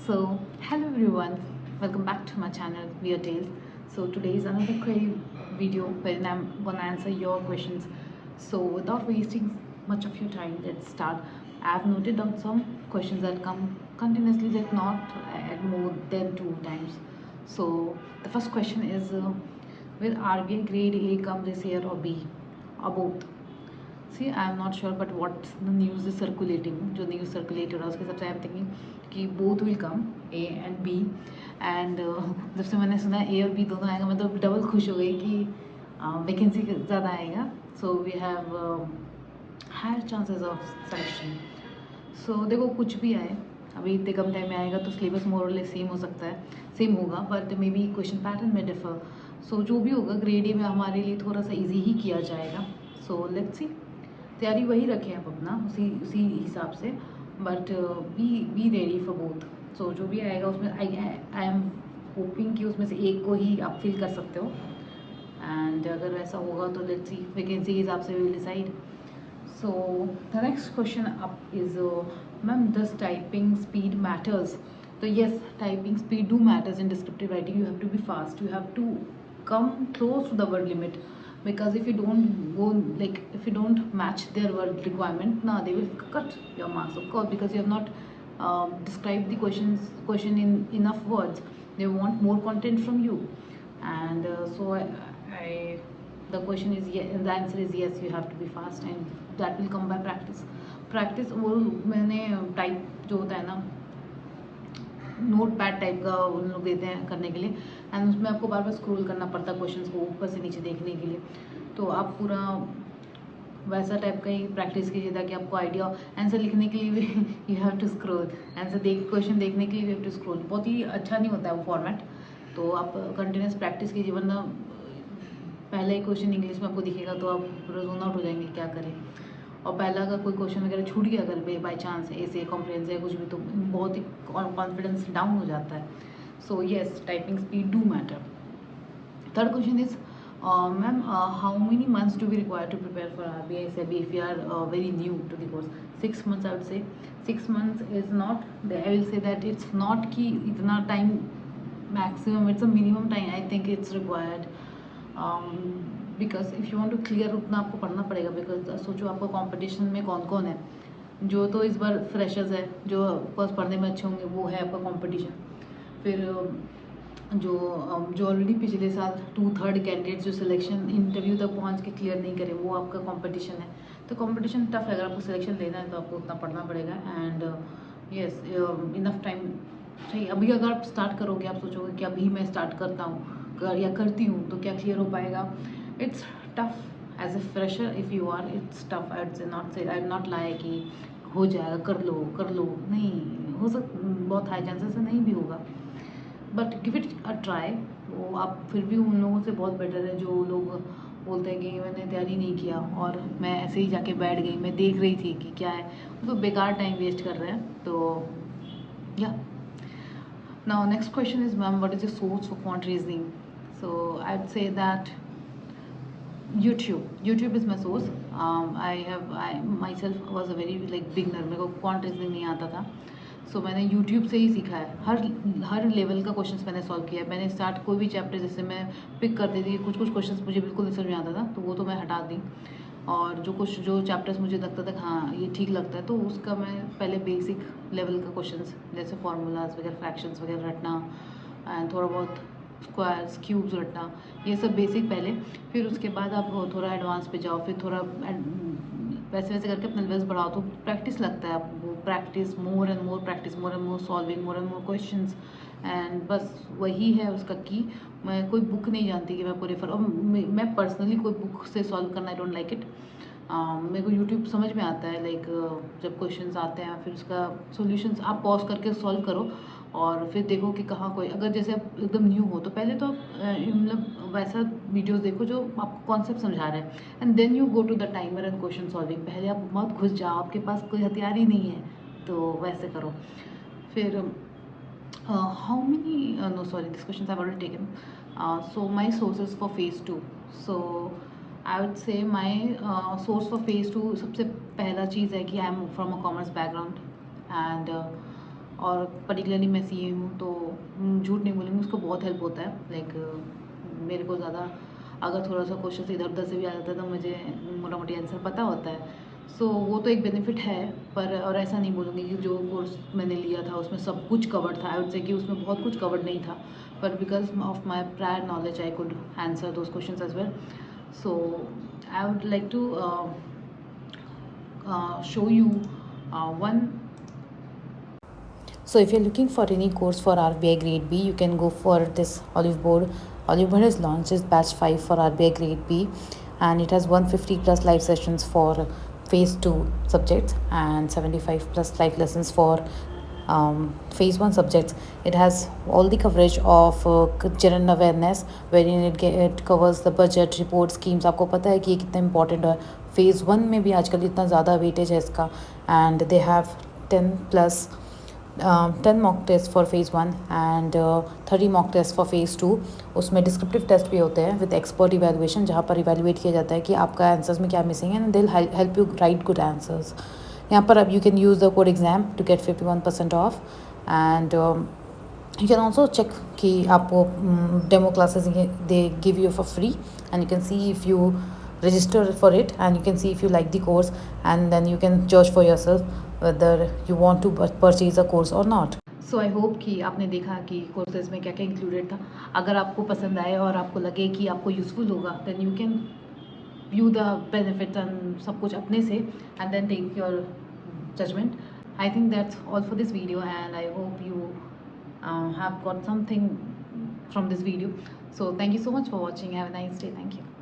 So, hello everyone, welcome back to my channel Weird Tales. So, today is another query video wherein I'm gonna answer your questions. So, without wasting much of your time, let's start. I have noted down some questions that come continuously, that not at more than 2 times. So, the first question is will RBI grade A come this year or B or both? See I am not sure but what the news is circulating, जो news circulate हो रहा है उसके हिसाब से I am thinking कि both will come A and B. And जब से मैंने सुना ए और बी दोनों आएगा मैं तो डबल खुश हो गई कि वैकेंसी ज़्यादा आएगा। So we have higher chances of selection. So देखो कुछ भी आए, अभी इतने कम टाइम में आएगा तो सिलेबस मोर और लेस सेम हो सकता है, सेम होगा, but may be question pattern में डिफर। सो जो भी होगा ग्रेड ए में हमारे लिए थोड़ा सा ईजी ही किया जाएगा। सो लेट्स सी, तैयारी वही रखें आप अपना उसी उसी हिसाब से, but be ready for both. So जो भी आएगा उसमें आई एम होपिंग कि उसमें से एक को ही आप फिल कर सकते हो। एंड अगर वैसा होगा तो लेट्स सी, वैकेंसी के हिसाब से will decide. So the next question up is ma'am does typing speed matters? तो yes, typing speed do matters in descriptive writing. You have to be fast, you have to come close to the word limit, because if you don't go, like if you don't match their word requirement, now they will cut your marks, of course, because you have not described the question in enough words. They want more content from you. And I the question is yes, the answer is yes, you have to be fast, and that will come by practice। वो मैंने type जो होता है ना, note pad type का उन लोग देते हैं करने के लिए, एंड उसमें आपको बार बार स्क्रॉल करना पड़ता है क्वेश्चंस को ऊपर से नीचे देखने के लिए। तो आप पूरा वैसा टाइप का ही प्रैक्टिस कीजिए ताकि आपको आइडिया, आंसर लिखने के लिए भी you have to scroll, answer question देखने के लिए यू हैव टू स्क्रॉल। बहुत ही अच्छा नहीं होता है वो फॉर्मेट, तो आप कंटिन्यूस प्रैक्टिस कीजिए, वरना पहला ही क्वेश्चन इंग्लिश में आपको दिखेगा तो आप पूरा जोन आउट हो जाएंगे क्या करें। और पहला अगर कोई क्वेश्चन वगैरह छूट गया अगर बाई चांस ऐसे कॉन्फिडेंस या कुछ भी, तो बहुत ही कॉन्फिडेंस डाउन हो जाता है। So yes, typing speed do matter. Third question is ma'am how many months do we require to prepare for RBI SEBI if you are very new to the course? 6 months I would say। 6 months is not, I will say that it's not कि इतना time maximum, it's a minimum time I think it's required, because if you want to clear उतना आपको पढ़ना पड़ेगा। Because सोचो आपका competition में कौन कौन है, जो तो इस बार फ्रेशर्स है, जो ऑफकोर्स पढ़ने में अच्छे होंगे, वो है आपका कंपटीशन। फिर जो ऑलरेडी पिछले साल 2/3 कैंडिडेट्स जो सिलेक्शन इंटरव्यू तक पहुंच के क्लियर नहीं करे, वो आपका कंपटीशन है। तो कंपटीशन टफ है, अगर आपको सिलेक्शन लेना है तो आपको उतना पढ़ना पड़ेगा। एंड यस, इनफ टाइम सही। अभी अगर आप स्टार्ट करोगे, आप सोचोगे कि अभी मैं स्टार्ट करता हूँ या करती हूँ तो क्या क्लियर हो पाएगा? It's tough as a fresher if you are, it's tough. I not lie कि हो जाएगा, कर लो, नहीं हो बहुत हाई चांसेस है नहीं भी होगा, but give it a try. वो आप फिर भी उन लोगों से बहुत बेटर है जो लोग बोलते हैं कि मैंने तैयारी नहीं किया और मैं ऐसे ही जाके बैठ गई, मैं देख रही थी कि क्या है, वो तो बेकार टाइम वेस्ट कर रहे हैं। तो या now next question is ma'am what is the source for quant reasoning? So I would say that YouTube is my source। I myself was a very like beginner, मेरे को क्वांट रीजनिंग नहीं आता था। सो मैंने YouTube से ही सीखा है, हर level का क्वेश्चंस मैंने सॉल्व किया है। मैंने स्टार्ट कोई भी चैप्टर जैसे मैं पिक करती थी, कुछ क्वेश्चंस मुझे बिल्कुल नहीं समझ में आता था तो वो तो मैं हटा दी, और जो चैप्टर्स मुझे लगता था हाँ ये ठीक लगता है तो उसका मैं पहले बेसिक लेवल का क्वेश्चंस जैसे फार्मूलाज वगैरह, फ्रैक्शंस वगैरह रटना, एंड थोड़ा बहुत स्क्वायर्स क्यूब्स रटना, ये सब बेसिक पहले। फिर उसके बाद आप थोड़ा एडवांस पे जाओ, फिर थोड़ा वैसे वैसे करके अपना लेवल्स बढ़ाओ तो प्रैक्टिस लगता है आपको, practice more and more, practice more and more, solving more and more questions, and बस वही है उसका की। मैं कोई बुक नहीं जानती कि मैं आपको रेफर, और मैं पर्सनली कोई बुक से सॉल्व करना आई डोंट लाइक इट। मेरे को यूट्यूब समझ में आता है, लाइक जब क्वेश्चंस आते हैं फिर उसका सॉल्यूशंस आप पॉज करके सॉल्व करो, और फिर देखो कि कहाँ कोई, अगर जैसे आप एकदम न्यू हो तो पहले तो मतलब वैसा वीडियोस देखो जो आपको कॉन्सेप्ट समझा रहा है, and then you go to the timer and question solving. पहले आप मत घुस जाओ, आपके पास कोई हथियार ही नहीं है तो वैसे करो। फिर how many no sorry this question I already taken. So my sources for phase 2। So I would say my source for phase 2, सबसे पहला चीज़ है कि I am from a commerce background, and और पर्टिकुलरली मैं सीए हूँ तो झूठ नहीं बोलूँगी, उसको बहुत हेल्प होता है। लाइक मेरे को ज़्यादा अगर थोड़ा सा क्वेश्चन इधर उधर से भी आ जाता है तो मुझे मोटा मोटी आंसर पता होता है। सो वो तो एक बेनिफिट है, पर और ऐसा नहीं बोलूँगी कि जो कोर्स मैंने लिया था उसमें सब कुछ कवर्ड था। आई वुड से कि उसमें बहुत कुछ कवर्ड नहीं था, but because of my prior knowledge I could answer those questions as well. So I would like to show you one. So if you're looking for any course for RBI Grade B, you can go for this Olive Board. Olive Board has launched its batch 5 for RBI Grade B, and it has 150 plus live sessions for phase 2 subjects and 75 plus live lessons for phase 1 subjects. It has all the coverage of general awareness, wherein it covers the budget, report, schemes. आपको पता है कि ये कितना important है। phase 1 में भी आजकल इतना ज़्यादा weightage है इसका, and they have 10 plus 10 mock test for phase 1 and 30 mock test for phase 2। उसमें डिस्क्रिप्टिव टेस्ट भी होते हैं विद एक्सपर्ट इवैल्यूएशन, जहाँ पर इवैल्यूएट किया जाता है कि आपका आंसर्स में क्या मिसिंग है, and they will help you write good answers. यहाँ पर अब you can use the code exam to get 51% off, and you can also check कि आपको demo classes they give you for free, and you can see if you register for it, and you can see if you like the course, and then you can judge for yourself whether you want to purchase a course or not. So I hope कि आपने देखा कि courses में क्या क्या included था। अगर आपको पसंद आए और आपको लगे कि आपको useful होगा, then you can view the benefits and सब कुछ अपने से, and then take your judgment. I think that's all for this video, and I hope you have got something from this video. So thank you so much for watching. Have a nice day. Thank you.